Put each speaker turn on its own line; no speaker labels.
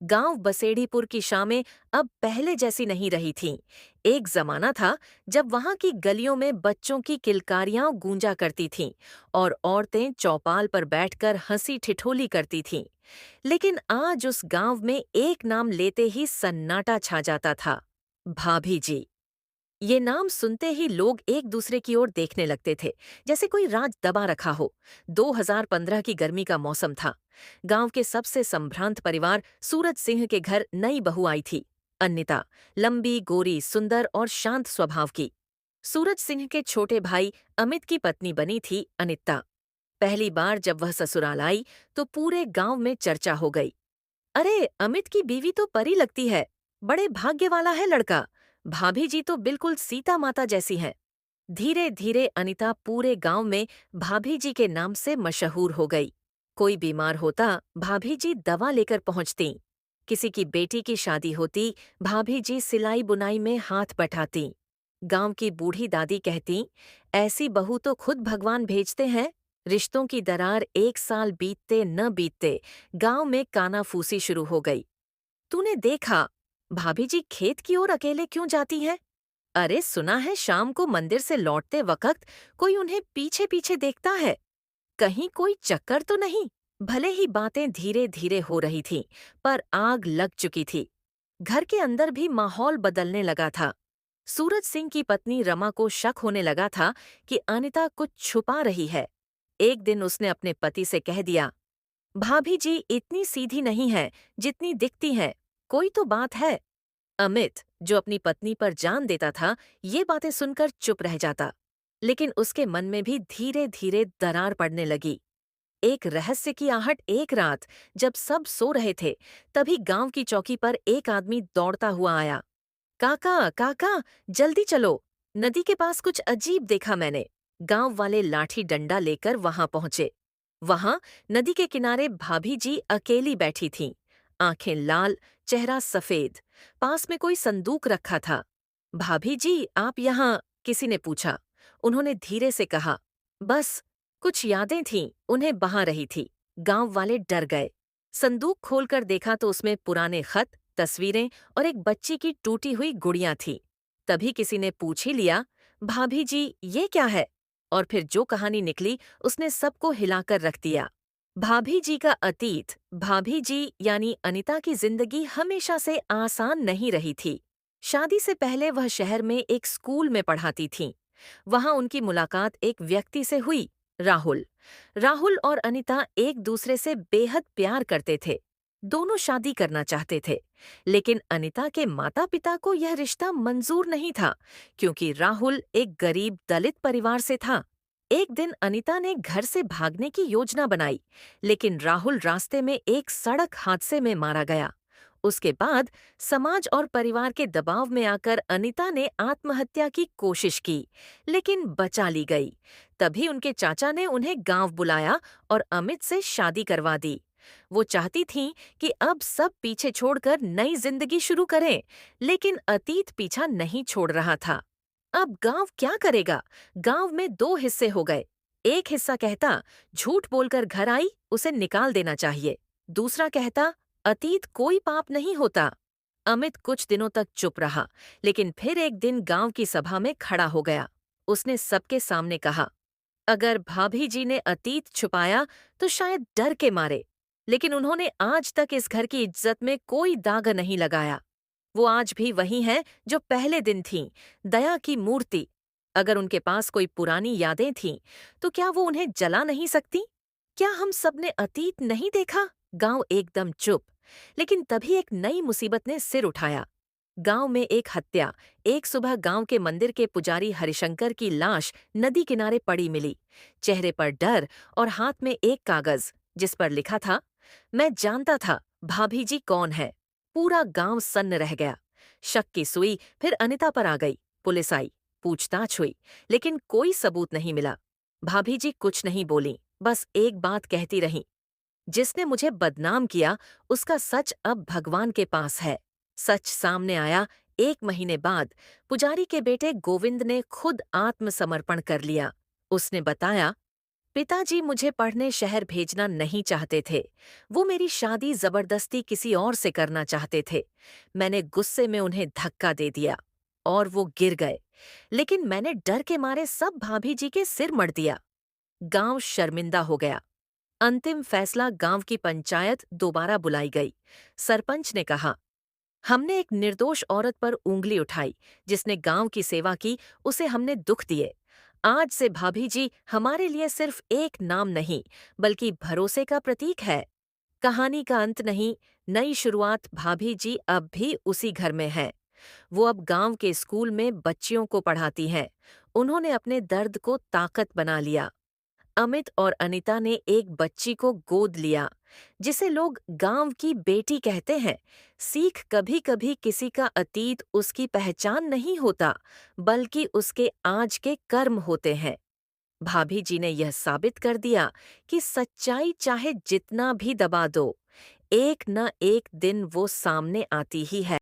गांव बसेड़ीपुर की शामें अब पहले जैसी नहीं रही थीं। एक जमाना था जब वहां की गलियों में बच्चों की किलकारियां गूंजा करती थीं और औरतें चौपाल पर बैठकर हंसी ठिठोली करती थीं। लेकिन आज उस गांव में एक नाम लेते ही सन्नाटा छा जाता था। भाभी जी। ये नाम सुनते ही लोग एक दूसरे की ओर देखने लगते थे, जैसे कोई राज दबा रखा हो। 2015 की गर्मी का मौसम था। गांव के सबसे संभ्रांत परिवार सूरज सिंह के घर नई बहू आई थी। अन्निता, लंबी, गोरी, सुंदर और शांत स्वभाव की। सूरज सिंह के छोटे भाई अमित की पत्नी बनी थी अनिता। पहली बार जब वह ससुराल आई तो पूरे गांव में चर्चा हो गई। अरे, अमित की बीवी तो परी लगती है। बड़े भाग्य वाला है लड़का। भाभी जी तो बिल्कुल सीता माता जैसी हैं। धीरे धीरे अनिता पूरे गांव में भाभी जी के नाम से मशहूर हो गई। कोई बीमार होता, भाभी जी दवा लेकर पहुंचती। किसी की बेटी की शादी होती, भाभी जी सिलाई बुनाई में हाथ बटाती। गांव की बूढ़ी दादी कहती, ऐसी बहू तो खुद भगवान भेजते हैं। रिश्तों की दरार एक साल बीतते न बीतते गांव में कानाफूसी शुरू हो गई। तूने देखा, भाभी जी खेत की ओर अकेले क्यों जाती हैं? अरे, सुना है शाम को मंदिर से लौटते वक्त कोई उन्हें पीछे पीछे देखता है। कहीं कोई चक्कर तो नहीं? भले ही बातें धीरे धीरे हो रही थीं, पर आग लग चुकी थी। घर के अंदर भी माहौल बदलने लगा था। सूरज सिंह की पत्नी रमा को शक होने लगा था कि अनिता कुछ छुपा रही है। एक दिन उसने अपने पति से कह दिया, भाभी जी इतनी सीधी नहीं है जितनी दिखती हैं। कोई तो बात है। अमित, जो अपनी पत्नी पर जान देता था, ये बातें सुनकर चुप रह जाता। लेकिन उसके मन में भी धीरे धीरे दरार पड़ने लगी। एक रहस्य की आहट एक रात, जब सब सो रहे थे, तभी गांव की चौकी पर एक आदमी दौड़ता हुआ आया। काका, काका, जल्दी चलो। नदी के पास कुछ अजीब देखा मैंने। गांव वाले लाठी डंडा लेकर वहां पहुंचे। वहां नदी के किनारे भाभी जी अकेली बैठी थीं। आंखें लाल, चेहरा सफेद। पास में कोई संदूक रखा था। भाभी जी, आप यहाँ? किसी ने पूछा। उन्होंने धीरे से कहा, बस कुछ यादें थीं, उन्हें बहा रही थी। गांव वाले डर गए। संदूक खोलकर देखा तो उसमें पुराने खत, तस्वीरें और एक बच्ची की टूटी हुई गुड़िया थी। तभी किसी ने पूछ ही लिया, भाभी जी ये क्या है? और फिर जो कहानी निकली उसने सबको हिलाकर रख दिया। भाभी जी का अतीत। भाभी जी यानी अनिता की जिंदगी हमेशा से आसान नहीं रही थी। शादी से पहले वह शहर में एक स्कूल में पढ़ाती थीं। वहां उनकी मुलाकात एक व्यक्ति से हुई, राहुल। राहुल और अनिता एक दूसरे से बेहद प्यार करते थे। दोनों शादी करना चाहते थे, लेकिन अनिता के माता पिता को यह रिश्ता मंजूर नहीं था, क्योंकि राहुल एक गरीब दलित परिवार से था। एक दिन अनिता ने घर से भागने की योजना बनाई, लेकिन राहुल रास्ते में एक सड़क हादसे में मारा गया। उसके बाद समाज और परिवार के दबाव में आकर अनिता ने आत्महत्या की कोशिश की, लेकिन बचा ली गई। तभी उनके चाचा ने उन्हें गांव बुलाया और अमित से शादी करवा दी। वो चाहती थीं कि अब सब पीछे छोड़कर नई जिंदगी शुरू करें, लेकिन अतीत पीछा नहीं छोड़ रहा था। अब गांव क्या करेगा? गांव में दो हिस्से हो गए। एक हिस्सा कहता, झूठ बोलकर घर आई, उसे निकाल देना चाहिए। दूसरा कहता, अतीत कोई पाप नहीं होता। अमित कुछ दिनों तक चुप रहा, लेकिन फिर एक दिन गांव की सभा में खड़ा हो गया। उसने सबके सामने कहा, अगर भाभी जी ने अतीत छुपाया तो शायद डर के मारे, लेकिन उन्होंने आज तक इस घर की इज्जत में कोई दाग नहीं लगाया। वो आज भी वही हैं जो पहले दिन थीं, दया की मूर्ति। अगर उनके पास कोई पुरानी यादें थीं, तो क्या वो उन्हें जला नहीं सकती? क्या हम सबने अतीत नहीं देखा? गांव एकदम चुप। लेकिन तभी एक नई मुसीबत ने सिर उठाया। गांव में एक हत्या। एक सुबह गांव के मंदिर के पुजारी हरिशंकर की लाश नदी किनारे पड़ी मिली। चेहरे पर डर और हाथ में एक कागज, जिस पर लिखा था, मैं जानता था भाभी जी कौन है। पूरा गांव सन्न रह गया। शक की सुई फिर अनिता पर आ गई। पुलिस आई, पूछताछ हुई, लेकिन कोई सबूत नहीं मिला। भाभी जी कुछ नहीं बोली, बस एक बात कहती रहीं, जिसने मुझे बदनाम किया उसका सच अब भगवान के पास है। सच सामने आया। 1 महीने बाद पुजारी के बेटे गोविंद ने खुद आत्मसमर्पण कर लिया। उसने बताया, पिताजी मुझे पढ़ने शहर भेजना नहीं चाहते थे। वो मेरी शादी जबरदस्ती किसी और से करना चाहते थे। मैंने गुस्से में उन्हें धक्का दे दिया और वो गिर गए। लेकिन मैंने डर के मारे सब भाभी जी के सिर मढ़ दिया। गांव शर्मिंदा हो गया। अंतिम फैसला गांव की पंचायत दोबारा बुलाई गई। सरपंच ने कहा, हमने एक निर्दोष औरत पर उंगली उठाई, जिसने गांव की सेवा की, उसे हमने दुख दिए। आज से भाभी जी हमारे लिए सिर्फ एक नाम नहीं, बल्कि भरोसे का प्रतीक है। कहानी का अंत नहीं, नई शुरुआत भाभी जी अब भी उसी घर में है। वो अब गांव के स्कूल में बच्चियों को पढ़ाती हैं। उन्होंने अपने दर्द को ताकत बना लिया। अमित और अनिता ने एक बच्ची को गोद लिया, जिसे लोग गांव की बेटी कहते हैं। सीख कभी कभी किसी का अतीत उसकी पहचान नहीं होता, बल्कि उसके आज के कर्म होते हैं। भाभी जी ने यह साबित कर दिया कि सच्चाई चाहे जितना भी दबा दो, एक न एक दिन वो सामने आती ही है।